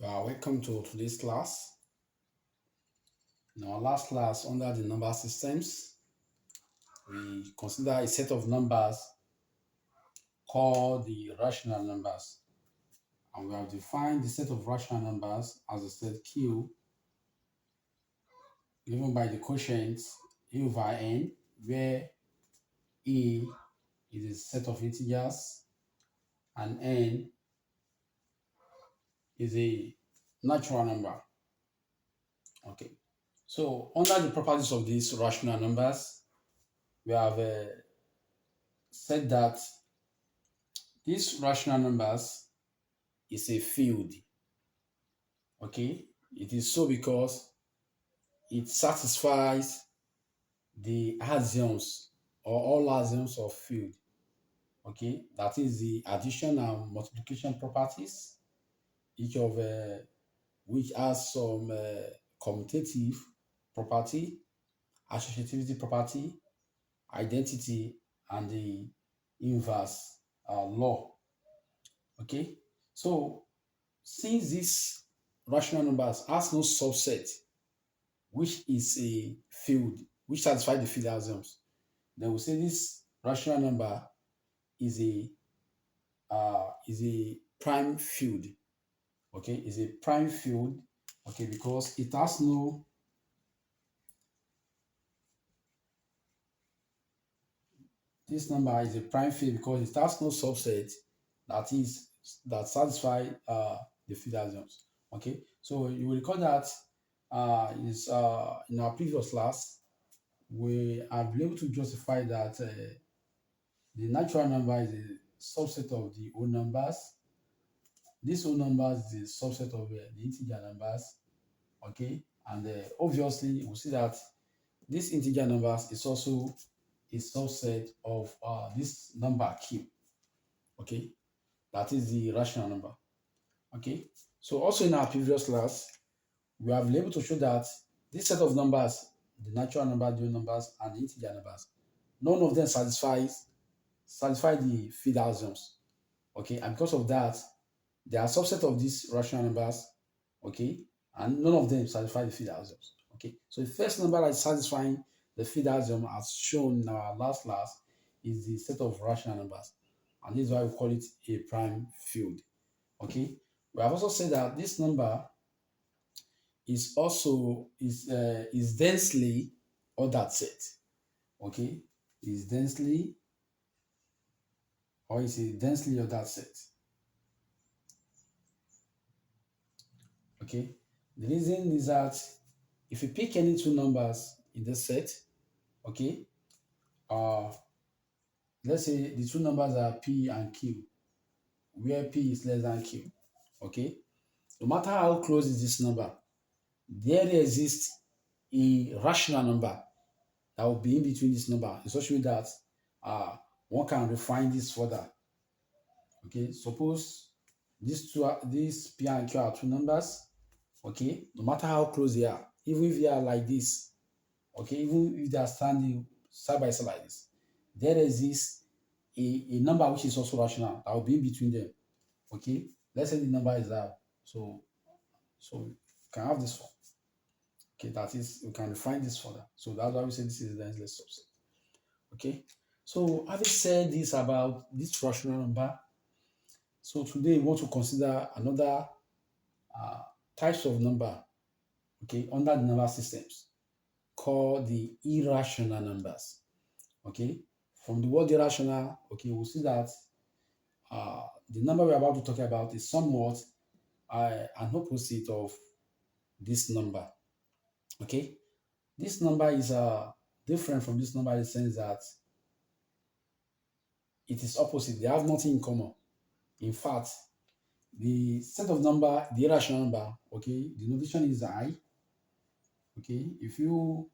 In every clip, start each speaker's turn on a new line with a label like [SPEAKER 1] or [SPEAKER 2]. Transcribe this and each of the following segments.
[SPEAKER 1] Welcome to today's class. In our last class under the number systems, we consider a set of numbers called the rational numbers. And we have defined the set of rational numbers as a set Q given by the quotient A over N, where A is a set of integers and N is a natural number. Okay. So under the properties of these rational numbers, we have said that these rational numbers is a field. Okay, it is so because it satisfies the axioms or all axioms of field. Okay, that is the addition and multiplication properties, each of which has some commutative property, associativity property, identity, and the inverse law. Okay, so since these rational numbers has no subset, which is a field, which satisfies the field axioms, then we say this rational number is a prime field. Okay, is a prime field. Okay, because it has no this number is a prime field because it has no subset that satisfy the field axioms. Okay, so you will recall that is in our previous class we have been able to justify that the natural number is a subset of the whole numbers. This whole numbers is a subset of the integer numbers. Okay, and obviously we see that this integer numbers is also a subset of this number q. Okay, that is the rational number. Okay, so also in our previous class we have been able to show that this set of numbers, the natural number, the whole numbers, and the integer numbers, none of them satisfy the field axioms. Okay, and because of that, they are a subset of these rational numbers. Okay, and none of them satisfy the field axioms. Okay, so the first number that is satisfying the field axiom, as shown in our last class, is the set of rational numbers, and this is why we call it a prime field. Okay, we have also said that this number is also is densely ordered set. Okay, is densely or is a densely ordered set. Okay, the reason is that if you pick any two numbers in this set, okay, uh let's say the two numbers are p and q, where p is less than q. Okay, no matter how close is this number, there exists a rational number that will be in between this number in such a way that one can refine this further. Okay, suppose these p and q are two numbers. Okay, no matter how close they are, even if they are like this, okay, even if they are standing side by side like this, there exists a number which is also rational that will be in between them. Okay, let's say the number is that. So you can have this one. Okay, that is, you can refine this further. So that's why we say this is the endless subset. Okay, so having said this about this rational number, so today we want to consider another uh, types of number, okay, under the number systems called the irrational numbers. Okay, from the word irrational, okay, we'll see that the number we're about to talk about is somewhat an opposite of this number. Okay, this number is different from this number in the sense that it is opposite. They have nothing in common. In fact, the set of number, the irrational number, okay, the notation is I. Okay, if you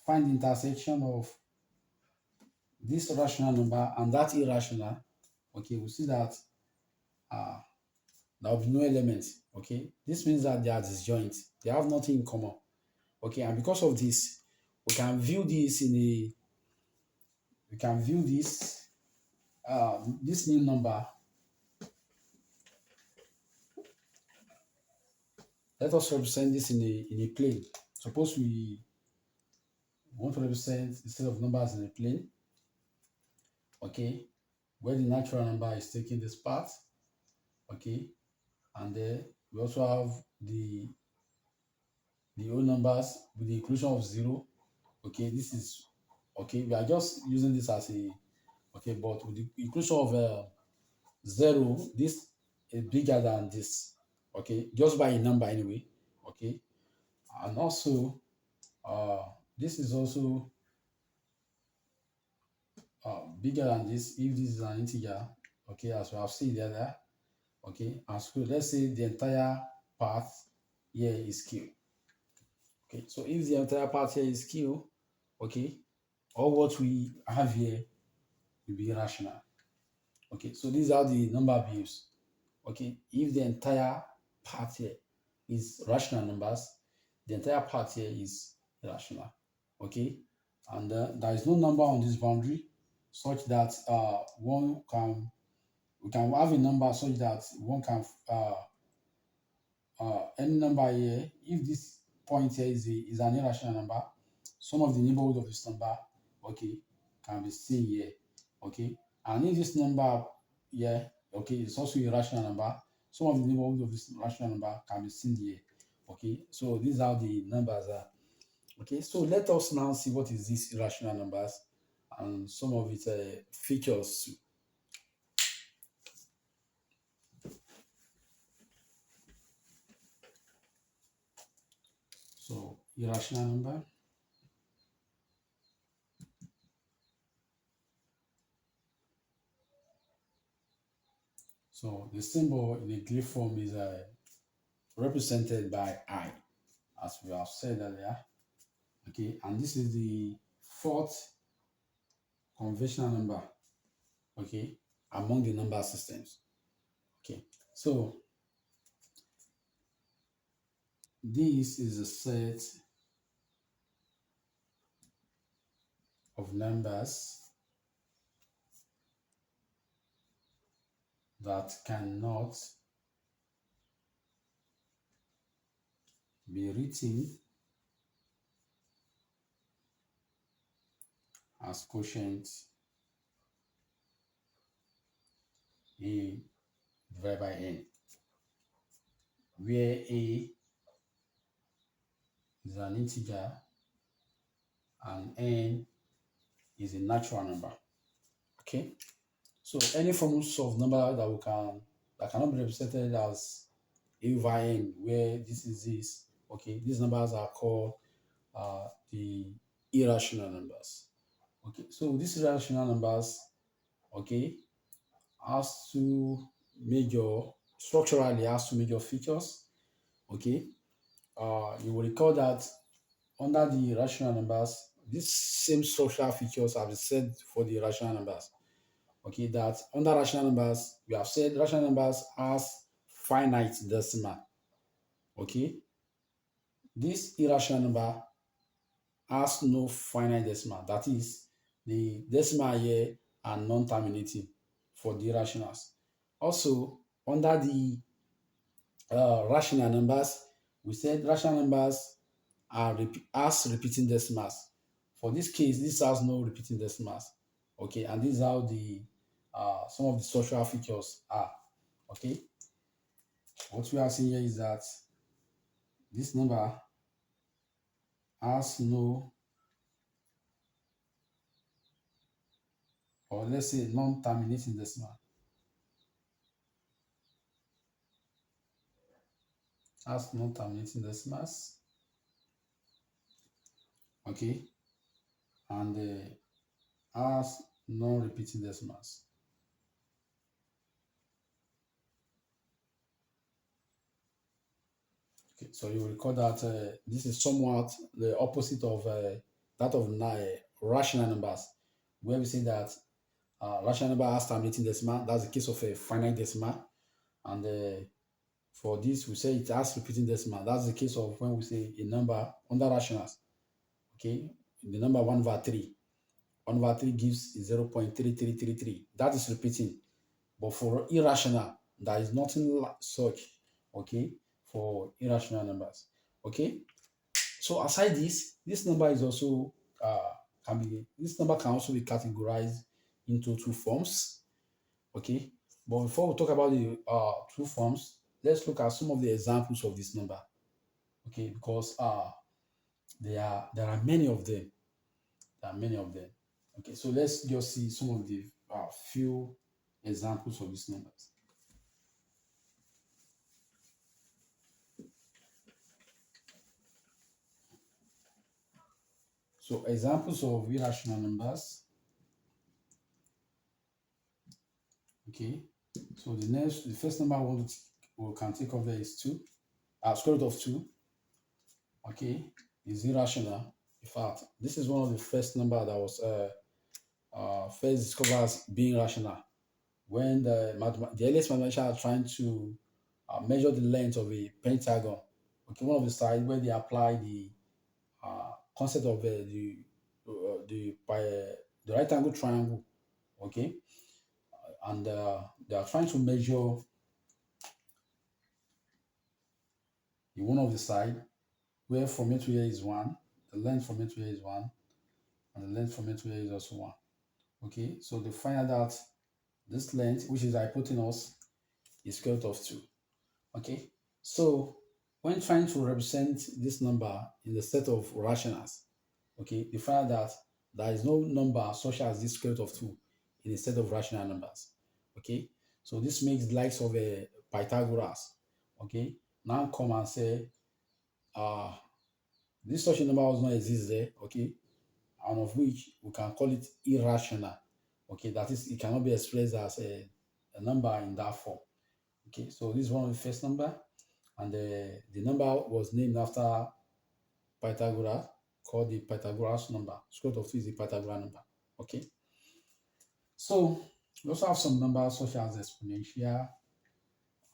[SPEAKER 1] find the intersection of this rational number and that irrational, okay, we see that uh, there will be no element. Okay, this means that they are disjoint. They have nothing in common. Okay, and because of this, we can view this in a we can view this new number Let us represent this in a plane. Suppose we want to represent a set of numbers in a plane, okay, where the natural number is taking this part, okay, and then we also have the whole numbers with the inclusion of zero, okay. This is okay. We are just using this as a okay, but with the inclusion of zero, this is bigger than this, okay, just by a number anyway, okay, and also uh, this is also bigger than this if this is an integer, okay, as we have seen earlier, okay, and so let's say the entire part here is q, okay, so if the entire part here is q, okay, all what we have here will be rational, okay, so these are the number views, okay, if the entire part here is rational numbers, the entire part here is irrational, okay, and there is no number on this boundary such that one can we can have a number such that one can any number here, if this point here is an irrational number, some of the neighborhood of this number, okay, can be seen here, okay, and if this number here, okay, is also a rational number, some of the neighborhood of this rational number can be seen here, okay, so these are the numbers are, okay, so let us now see what is these irrational numbers and some of its features too. So irrational number. So the symbol in the glyph form is represented by I, as we have said earlier. Okay, and this is the fourth conventional number, okay, among the number systems. Okay, so this is a set of numbers that cannot be written as quotient a divided by n, where a is an integer and n is a natural number. Okay, so any forms of number that cannot be represented as a over n, where this is this, okay, these numbers are called the irrational numbers. Okay, so these irrational numbers, okay, has two major structurally has two major features. Okay, you will recall that under the rational numbers, these same structural features have been said for the rational numbers. Okay, that under rational numbers, we have said rational numbers has finite decimal. Okay, this irrational number has no finite decimal. That is, the decimal here are non-terminating for the irrationals. Also, under the rational numbers, we said rational numbers are as repeating decimals. For this case, this has no repeating decimals. Okay, and these are the some of the structural features are. Okay, what we are seeing here is that this number has no, or let's say non-terminating decimal, has non-terminating decimals. Okay, and has non-repeating decimals. Okay, so you will recall that this is somewhat the opposite of that of rational numbers, where we say that rational number has terminating decimal. That's the case of a finite decimal, and for this we say it has repeating decimal. That's the case of when we say a number under rationals. Okay, the number 1/3. 1/3 gives 0.3333. That is repeating. But for irrational, there is nothing like such. Okay. for irrational numbers. Okay. So aside this number is also can be this number can also be categorized into two forms. Okay. But before we talk about the two forms, let's look at some of the examples of this number. Okay, because there are many of them. There are many of them. Okay, so let's just see some of the few examples of these numbers. So examples of irrational numbers. Okay. So the first number we can take of there is two. Square root of two. Okay, is irrational. In fact, this is one of the first number that was first discovered as being rational. When the earliest mathematicians are trying to measure the length of a pentagon. Okay, one of the sides where they apply the concept of the right angle triangle. Okay, and they are trying to measure the one of the side where from here to here is one, the length from here to here is one, and the length from here to here is also one. Okay, so they find out that this length, which is the hypotenuse, is square root of two. Okay, so when trying to represent this number in the set of rationals, okay, you find out that there is no number such as this square root of two in a set of rational numbers. Okay, so this makes the likes of a Pythagoras, okay, now come and say, uh, this such a number does not exist there, okay, and of which we can call it irrational. Okay, that is, it cannot be expressed as a number in that form. Okay, so this is one of the first number, and the number was named after Pythagoras, called the Pythagoras number. Square root of 2 is the Pythagoras number. Okay, so we also have some numbers such as exponential.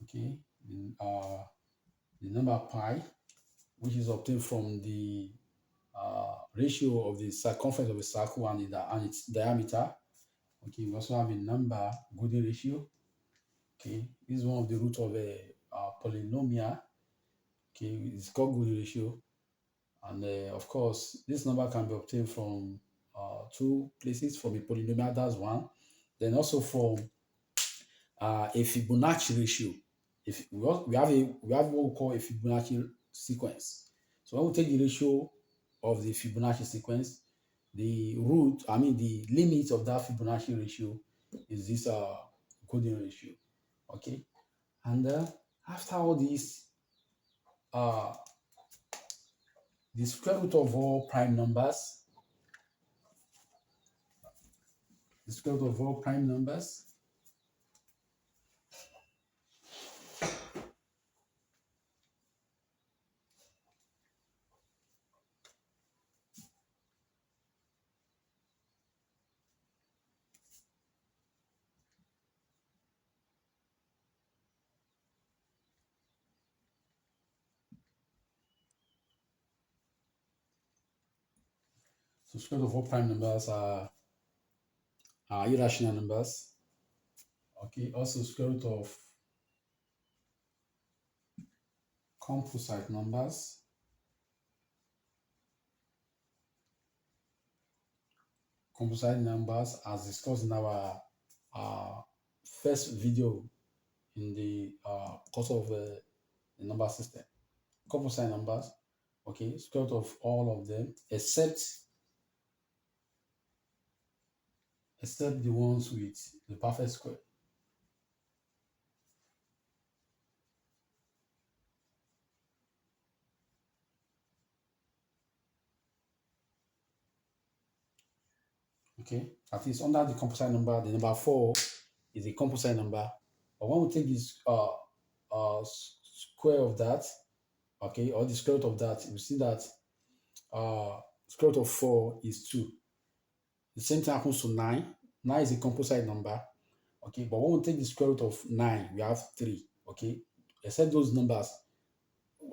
[SPEAKER 1] Okay, the number pi, which is obtained from the ratio of the circumference of a circle and its diameter. Okay, we also have a number golden ratio. Okay, this is one of the root of a polynomial. Okay, it's called golden ratio, and of course, this number can be obtained from two places, from a polynomial. That's one. Then also from a Fibonacci ratio. If we have what we call a Fibonacci sequence. So when we take the ratio of the Fibonacci sequence, the root, I mean the limit of that Fibonacci ratio is this golden ratio. Okay, and after all this, uh, the square root of all prime numbers, the square root of all prime numbers, so square root of all prime numbers are irrational numbers. Okay, also square root of composite numbers. Composite numbers, as discussed in our uh, first video in the course of the number system. Composite numbers, okay, square root of all of them except the ones with the perfect square. Okay, that is under the composite number. The number 4 is a composite number. But when we take this square of that, okay, or the square root of that, we see that square root of 4 is 2. The same thing happens to 9. 9 is a composite number. Okay, but when we take the square root of 9, we have 3. Okay, except those numbers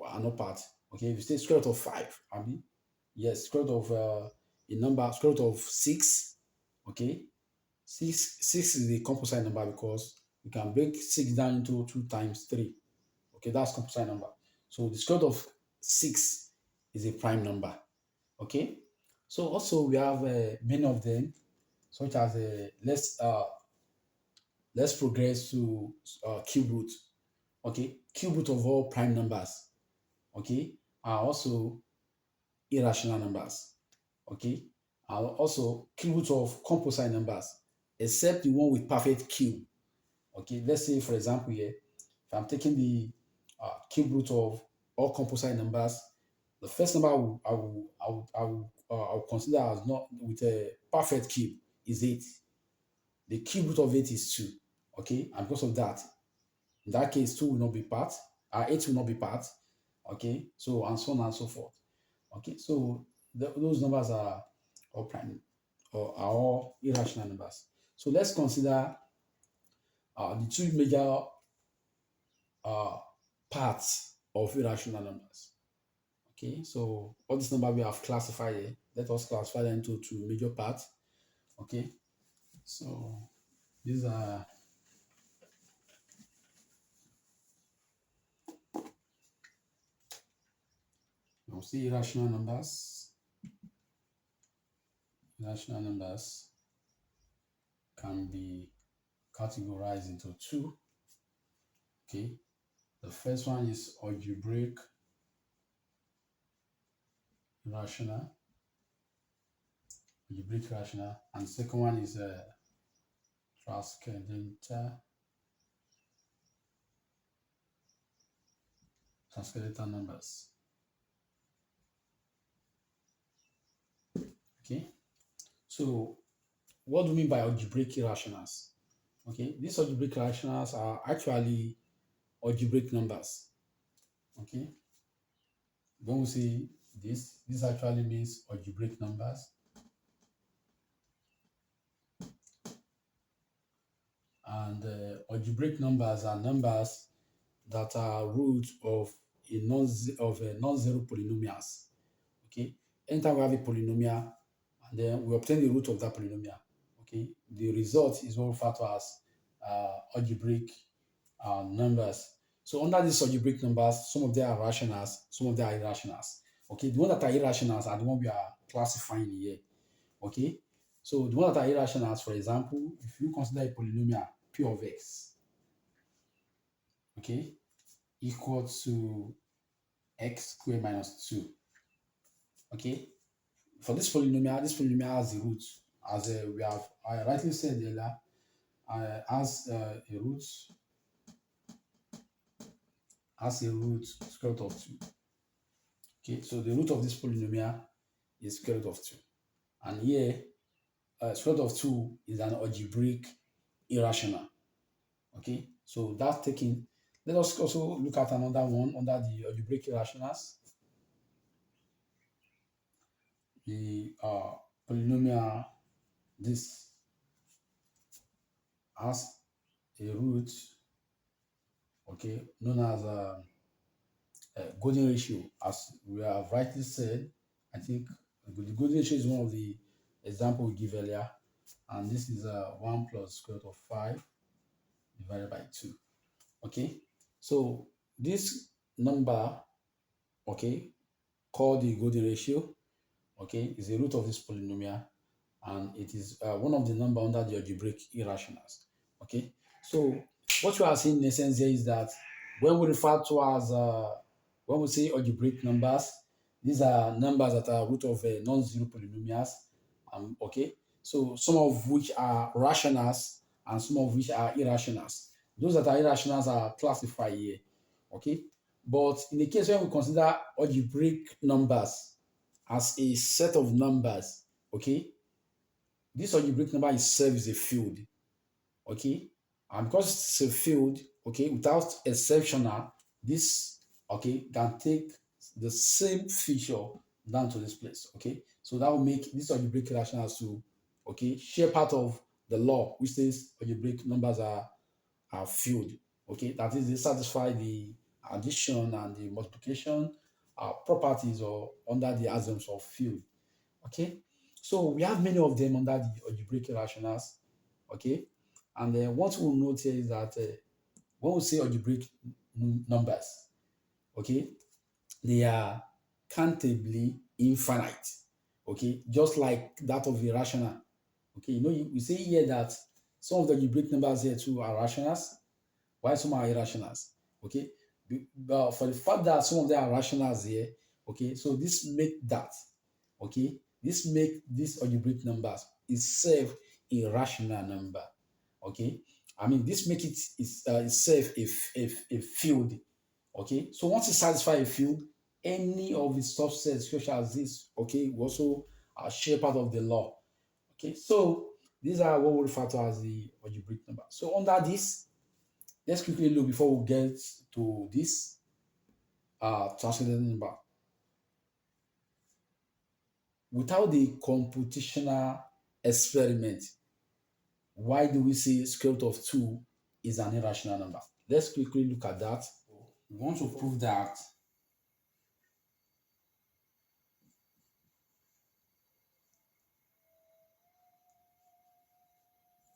[SPEAKER 1] are not part. Okay, if you say square root of 5, I mean, yes, square root of a number, square root of 6. Okay, 6 is a composite number because we can break 6 down into 2 times 3. Okay, that's composite number. So the square root of 6 is a prime number. Okay. So also we have many of them, such as let's progress to cube root. Okay, cube root of all prime numbers. Okay, are also irrational numbers. Okay, are also cube root of composite numbers, except the one with perfect cube. Okay, let's say for example here, if I'm taking the cube root of all composite numbers, the first number I will consider as not with a perfect cube is 8. The cube root of 8 is 2. Okay, and because of that, in that case, 2 will not be part, 8 will not be part. Okay, so and so on and so forth. Okay, so those numbers are all prime or are all irrational numbers. So let's consider the two major uh, parts of irrational numbers. Okay, so all these numbers we have classified here, let us classify them into two major parts. Okay, so these are you see irrational numbers. Irrational numbers can be categorized into two. Okay, the first one is irrational, algebraic irrational, and the second one is transcendental, transcendental numbers. Okay, so what do we mean by algebraic irrationals? Okay, these algebraic irrationals are actually algebraic numbers. Okay, when we say this actually means algebraic numbers, and algebraic numbers are numbers that are roots of a non-zero polynomials. Okay, anytime we have a polynomial and then we obtain the root of that polynomial, okay, the result is what we refer to as algebraic numbers. So under these algebraic numbers, some of them are rationals, some of them are irrationals. Okay, the ones that are irrationals are the one we are classifying here. Okay, so the ones that are irrationals, for example, if you consider a polynomial p of x, okay, equal to x squared minus 2. Okay, for this polynomial has a root, as we have I rightly said earlier, has a root, square root of 2. Okay, so the root of this polynomial is square root of 2. And here, square root of 2 is an algebraic irrational. Okay, so that's taken. Let us also look at another one under the algebraic irrationals. The polynomial this has a root, okay, known as golden ratio, as we have rightly said. I think the golden ratio is one of the example we give earlier, and this is 1 plus square root of 5 divided by 2. Okay, so this number, okay, called the golden ratio, okay, is a root of this polynomial, and it is one of the number under the algebraic irrationals. Okay, so what you are seeing in essence here is that when we refer to as when we say algebraic numbers, these are numbers that are root of non-zero polynomials. Okay, so some of which are rationals and some of which are irrationals. Those that are irrationals are classified here. Okay, but in the case when we consider algebraic numbers as a set of numbers, okay, this algebraic number itself is a field, okay, and because it's a field, okay, without exceptional, this, okay, can take the same feature down to this place, okay, so that will make this algebraic rationals to, okay, share part of the law which says algebraic numbers are field, okay, that is they satisfy the addition and the multiplication properties or under the axioms of field. Okay, so we have many of them under the algebraic rationals. Okay, and then what we'll note here is that when we say algebraic numbers, okay, they are countably infinite, okay, just like that of irrational. Okay, you say here that some of the algebraic numbers here too are rationals, while some are irrationals. Okay, but for the fact that some of them are rationals here, okay, so this make that, okay, this make this algebraic numbers itself a rational number. Okay, I mean this make it is itself a field. Okay, so once it satisfy a field, any of its subsets such as this, okay, will also share part of the law. Okay, so these are what we refer to as the algebraic number. So under this, let's quickly look before we get to this transcendental number. Without the computational experiment, why do we say square root of 2 is an irrational number? Let's quickly look at that. We want to prove that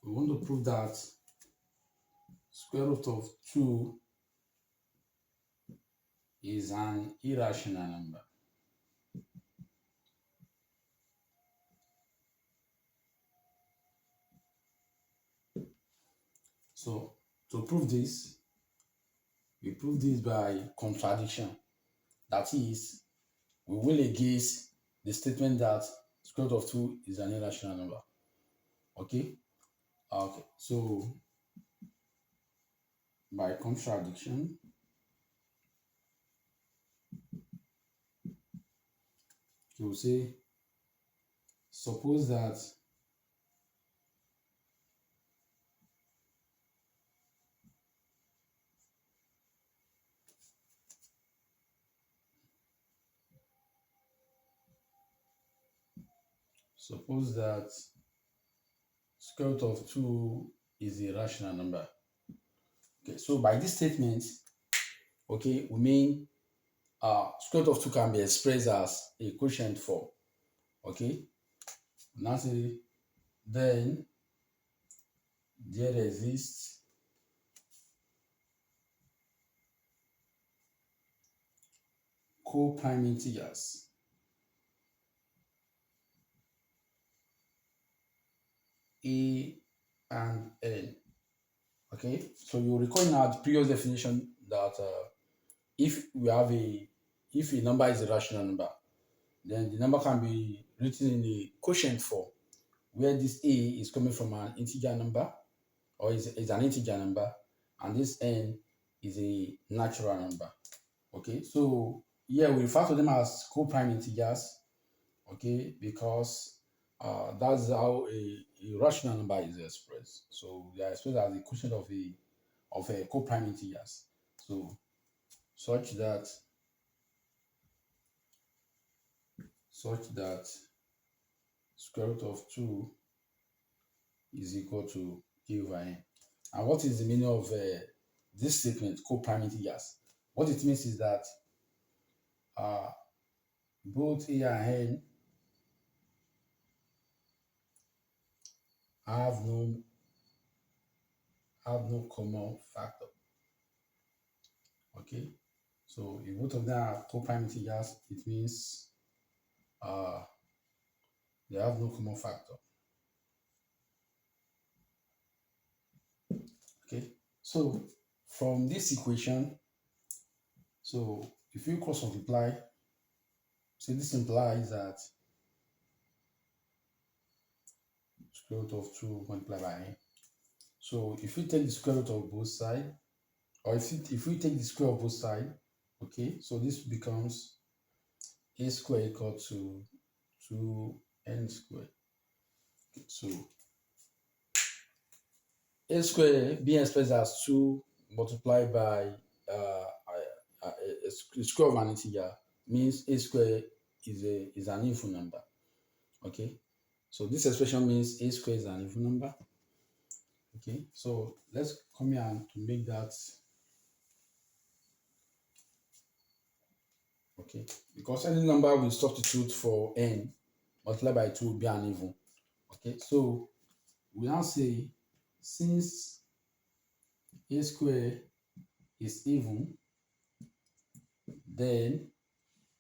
[SPEAKER 1] we want to prove that square root of 2 is an irrational number. So to prove this, we prove this by contradiction. That is, we will against the statement that square root of 2 is an irrational number. Okay? Okay. So by contradiction, you will say, suppose that suppose that square root of 2 is a rational number. Okay, so by this statement, okay, we mean square root of 2 can be expressed as a quotient for. Okay, now say then there exists co-prime integers a and n. Okay, so you recall in our previous definition that if we have a if a number is a rational number, then the number can be written in a quotient form, where this a is coming from an integer number or is an integer number, and this n is a natural number. Okay, so here we refer to them as co-prime integers. Okay, because that's how a rational number is expressed. So they are expressed as a quotient of a co-prime integers. So such that square root of 2 is equal to a over n. And what is the meaning of this statement, co-prime integers? What it means is that uh, both a and n have no common factor. Okay, so if both of them are co-prime integers, it means uh, they have no common factor. Okay, so from this equation, so if you cross multiply, so this implies that square root of 2 multiplied by n. So if we take the square root of both sides, or if we take the square of both sides, okay, so this becomes a square equal to 2n squared. So a square being expressed as 2 multiplied by a square of an integer means a square is an even number. Okay, so this expression means a square is an even number. Okay, so let's come here and to make that. Okay, because any number we substitute for n multiplied by 2 will be an even. Okay, so we now say since a square is even, then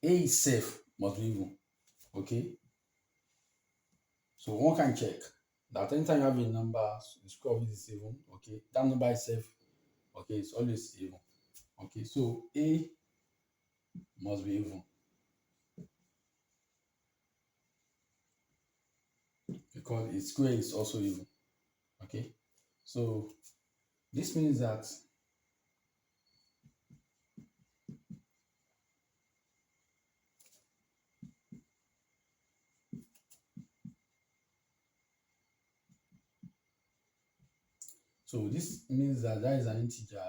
[SPEAKER 1] A itself must be even. Okay, so one can check that anytime you have a number, the square of it is even. Okay, that number itself, okay, it's always even. Okay, so A must be even because its square is also even. Okay, so this means that that is an integer.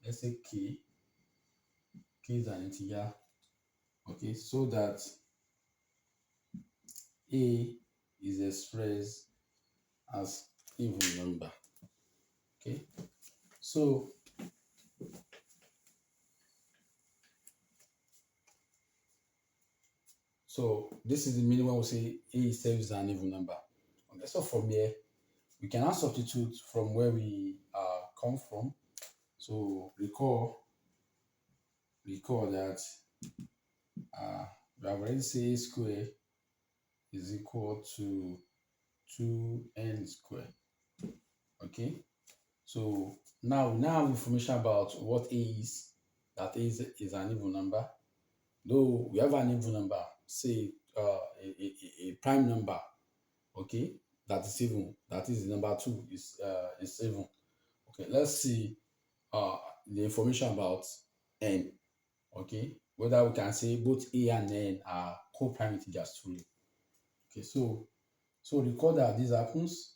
[SPEAKER 1] Let's say k is an integer. Okay, so that A is expressed as even number. Okay, so this is the meaning when we say A itself is an even number. Okay, so from here we can now substitute from where we come from. So recall that we have already said A square is equal to 2n square. Okay, so now we now have information about what A is. That is an even number. Though we have an even number, say a prime number, okay, that is even. That is number two is even. Okay, let's see the information about n. Okay, whether we can say both A and n are co-prime integers truly. Okay, so recall that this happens.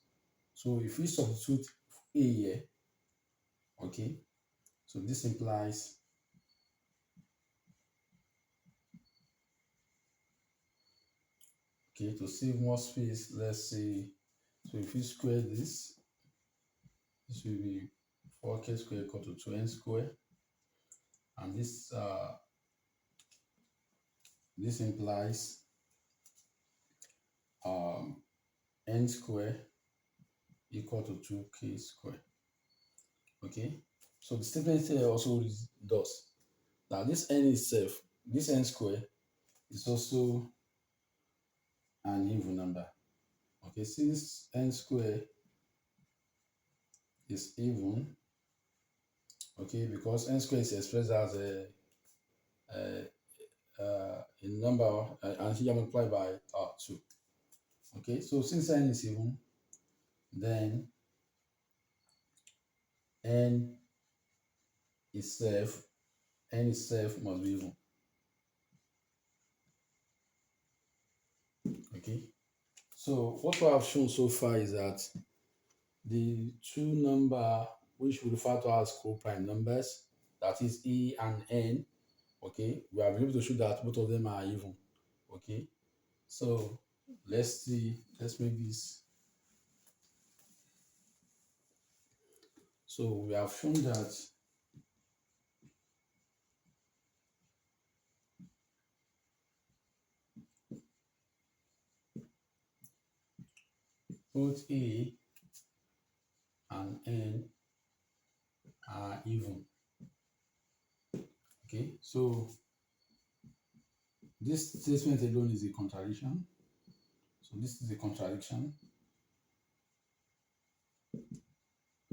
[SPEAKER 1] So if we substitute A here, okay, so this implies, okay, to save more space, let's say, so if we square this will be 4k squared equal to 2n squared, and this implies um, n squared equal to 2k squared. Okay, so the statement here also does now this n itself, this n squared is also an even number. Okay, since n squared is even, okay, because n squared is expressed as a number and here multiplied by 2. Okay, so since n is even, then n itself must be even. Okay, so what we have shown so far is that the two number which we refer to as co-prime numbers, that is E and N, okay, we are able to show that both of them are even. Okay, so let's make this. So we have shown that both A and N are even. Okay, so this statement alone is a contradiction. So this is a contradiction.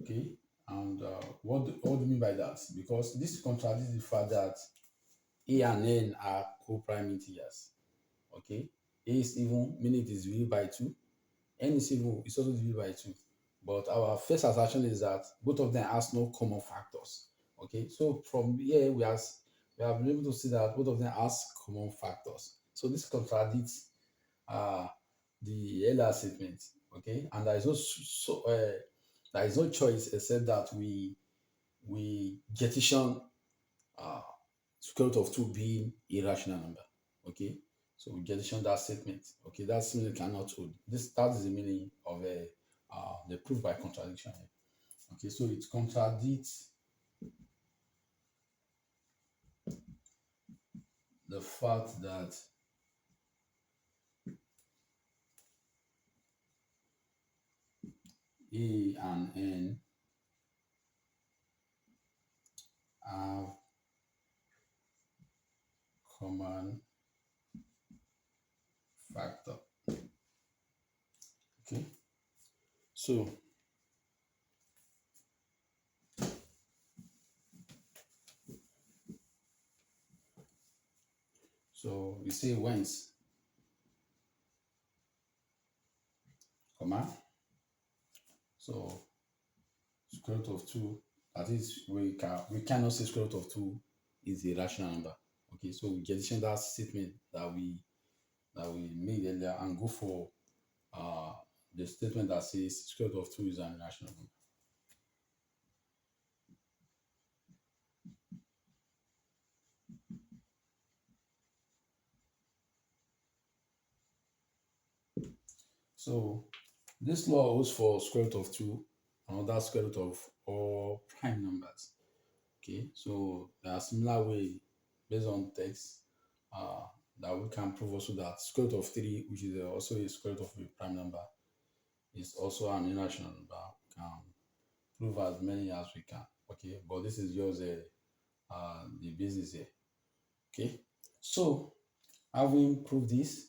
[SPEAKER 1] Okay, and what do you mean by that? Because this contradicts the fact that A and N are co-prime integers. Okay, A is even, meaning it is divided by 2. N is even, it's also divided by 2. But our first assertion is that both of them has no common factors. Okay, so from here we have been able to see that both of them has common factors. So this contradicts the earlier statement. Okay, and there is no choice except that we jettison square root of 2 being irrational number. Okay, so we jettison that statement. Okay, that statement cannot hold. That is the meaning of the proof by contradiction. Okay, so it contradicts the fact that A and N have common factor. Okay, so we say whence, comma, so square root of 2, that is, we cannot say square root of 2 is a rational number. Okay, so we get that statement that we made earlier and go for uh, the statement that says square root of 2 is an irrational number. So this law holds for square root of 2 and other square root of all prime numbers. Okay, so there are similar way based on text that we can prove also that square root of 3, which is also a square root of a prime number, is also an irrational number. We can prove as many as we can. Okay, but this is just the basis here. Okay, so having proved this,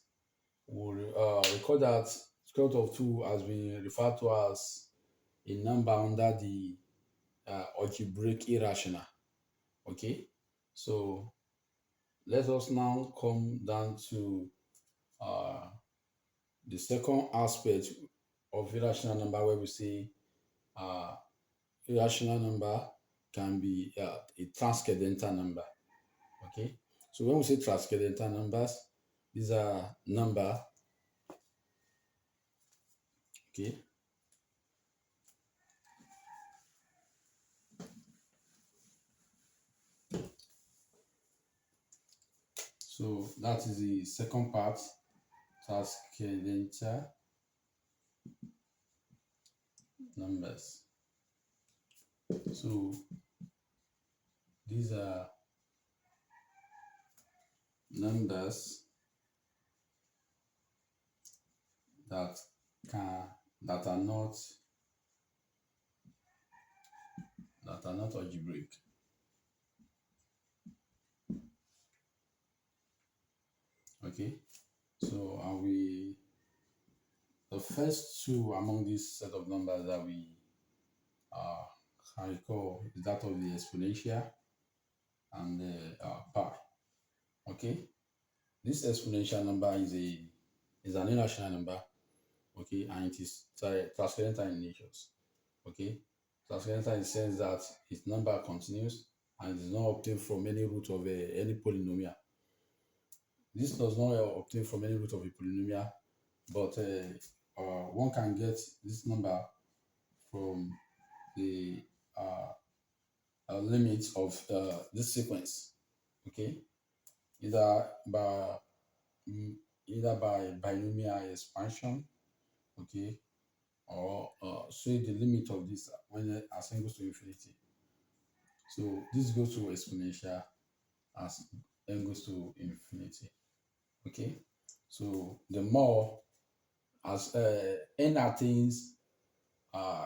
[SPEAKER 1] we'll record that square root of 2 has been referred to as a number under the algebraic irrational. Okay, so let us now come down to uh, the second aspect of irrational number, where we say uh, irrational number can be a transcendental number. Okay, so when we say transcendental numbers, these are number. Okay, so that is the second part, transcendental numbers. So these are numbers that can that are not algebraic. Okay, so the first two among this set of numbers that we uh, can recall is that of the exponential and the pi. Okay, this exponential number is an irrational number. Okay, and it is transcendental in nature. Okay, transcendental in the sense that its number continues and is not obtained from any root of any polynomial. This does not obtain from any root of a polynomial, but one can get this number from the limits of this sequence. Okay, either by either by binomial expansion, okay, or say the limit of this when as n goes to infinity. So this goes to exponential as n goes to infinity. Okay, so the more as n attains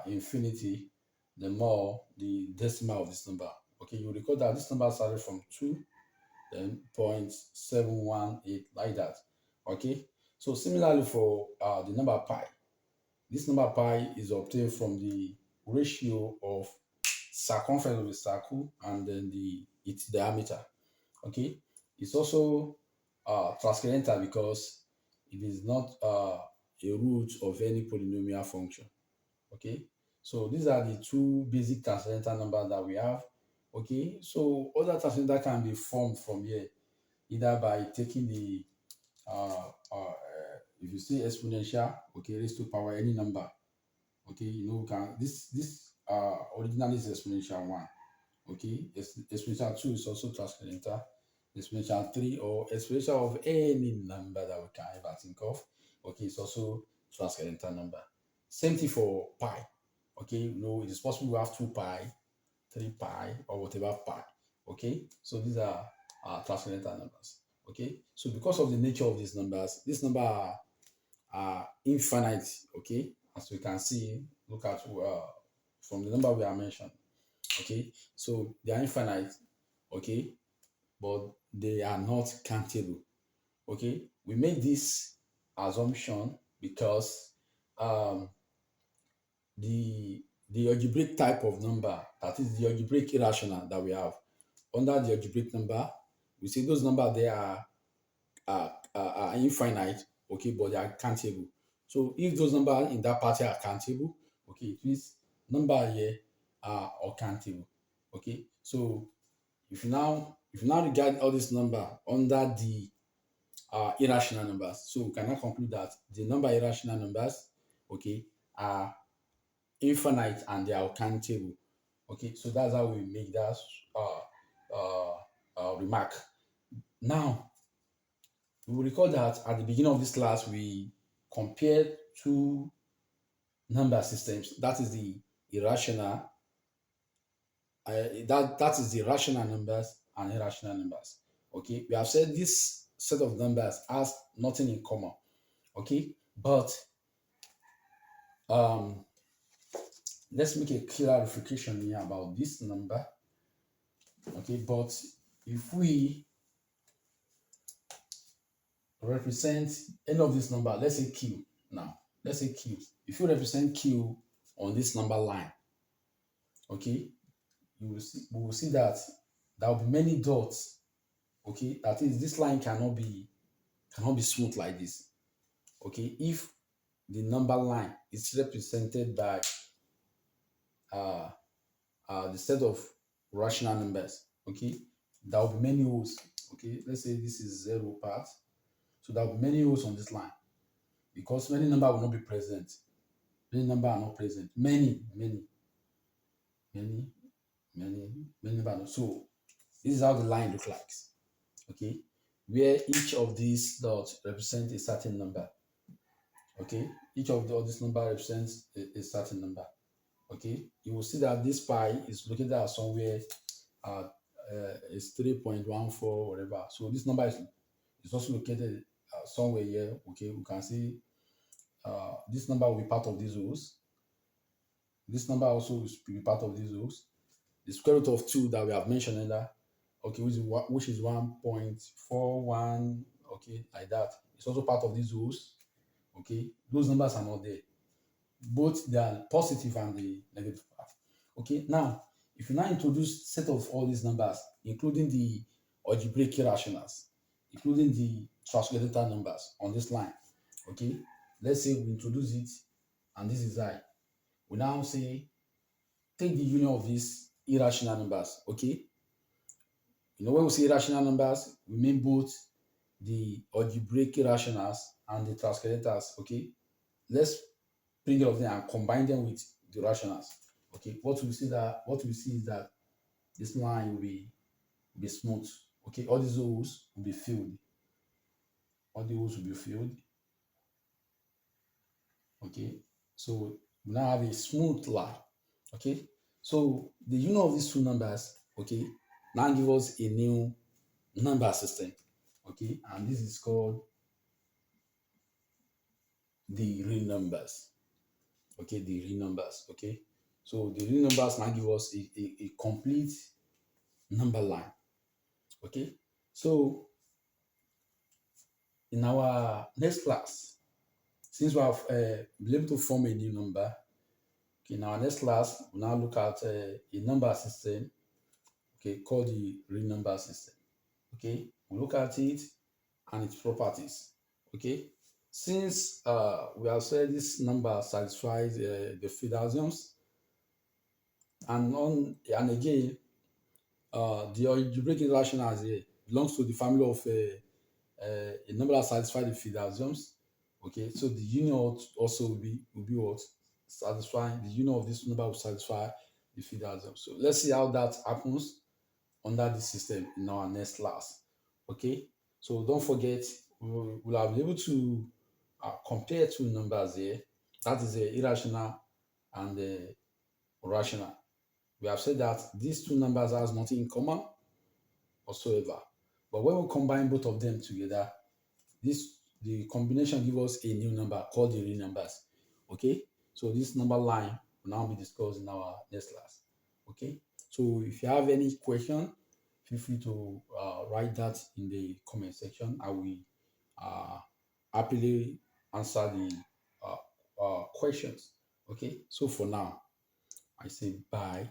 [SPEAKER 1] infinity, the more the decimal of this number. Okay, you recall that this number started from 2, then 0.718, like that. Okay, so similarly for the number pi, this number pi is obtained from the ratio of circumference of the circle and then its diameter. Okay, it's also transcendental because it is not a root of any polynomial function. Okay, so these are the two basic transcendental numbers that we have. Okay, so other transcendental can be formed from here, either by taking the if you say exponential, okay, raised to power any number. Okay, you know, can this originally is exponential 1. Okay, exponential 2 is also transcendental. Exponential 3 or exponential of any number that we can ever think of, okay, it's also transcendental number. Same thing for pi. Okay, you know, it is possible to have 2 pi, 3 pi, or whatever pi. Okay, so these are transcendental numbers. Okay, so because of the nature of these numbers, are infinite. Okay, as we can see, look at from the number we are mentioned. Okay, so they are infinite. Okay, but they are not countable. Okay, we make this assumption because um, the algebraic type of number, that is the algebraic irrational that we have under the algebraic number, we see those numbers there are infinite, okay, but they are countable. So if those numbers in that party are countable, okay, it means number here are uncountable. Okay, so if you now regard all these number under the irrational numbers, so we can now conclude that the number irrational numbers, okay, are infinite and they are uncountable. Okay, so that's how we make that remark. Now, we will recall that at the beginning of this class, we compared two number systems. That is the irrational, that is the rational numbers and irrational numbers. Okay, we have said this set of numbers has nothing in common. Okay, but um, let's make a clarification here about this number. Okay, but if we represent any of this number, let's say q now, let's say q. If you represent q on this number line, okay, we will see that there will be many dots. Okay, that is, this line cannot be smooth like this. Okay, if the number line is represented by uh, the set of rational numbers, okay, there will be many holes. Okay, let's say this is zero part, so there will be many holes on this line because many number will not be present. Many number are not present. Many, many, many number. So this is how the line looks like. Okay, where each of these dots represent a certain number. Okay, each of all this number represents a certain number. Okay, you will see that this pi is located at somewhere uh, is 3.14 whatever. So this number is also located somewhere here. Okay, we can see this number will be part of these rows. This number also will be part of these rows. The square root of 2 that we have mentioned earlier, okay, which is 1.41, okay, like that. It's also part of these rows. Okay, those numbers are not there. Both the positive and the negative part. Okay, now if you now introduce set of all these numbers, including the algebraic irrationals, including the transcendental numbers on this line, okay, let's say we introduce it and this is I. We now say take the union of these irrational numbers. Okay, when we say irrational numbers, we mean both the algebraic irrationals and the transcendentals. Okay, let's bring all of them and combine them with the rationals. Okay, what we see is that this line will be smooth. Okay, all these holes will be filled. All the holes will be filled. Okay, so we now have a smooth line. Okay, so the union of these two numbers, okay, now give us a new number system. Okay, and this is called the real numbers. Okay, the real numbers. Okay, so the real numbers now give us a complete number line. Okay, so in our next class, since we have been able to form a new number, okay, in our next class, we'll now look at a number system, okay, called the real number system. Okay, we'll look at it and its properties. Okay, since we have said this number satisfies the field axioms, and again, the algebraic irrationals here belongs to the family of a number that satisfies the field axioms. Okay, so the union also will be what satisfying the union of this number will satisfy the field axioms. So let's see how that happens under this system in our next class. Okay, so don't forget we'll have been able to compare two numbers here. That is the irrational and the rational. We have said that these two numbers has nothing in common whatsoever. But when we combine both of them together, the combination gives us a new number called the real numbers. Okay, so this number line will now be discussed in our next class. Okay, so if you have any question, if feel free to write that in the comment section. I will uh, happily answer the questions. Okay, so for now, I say bye.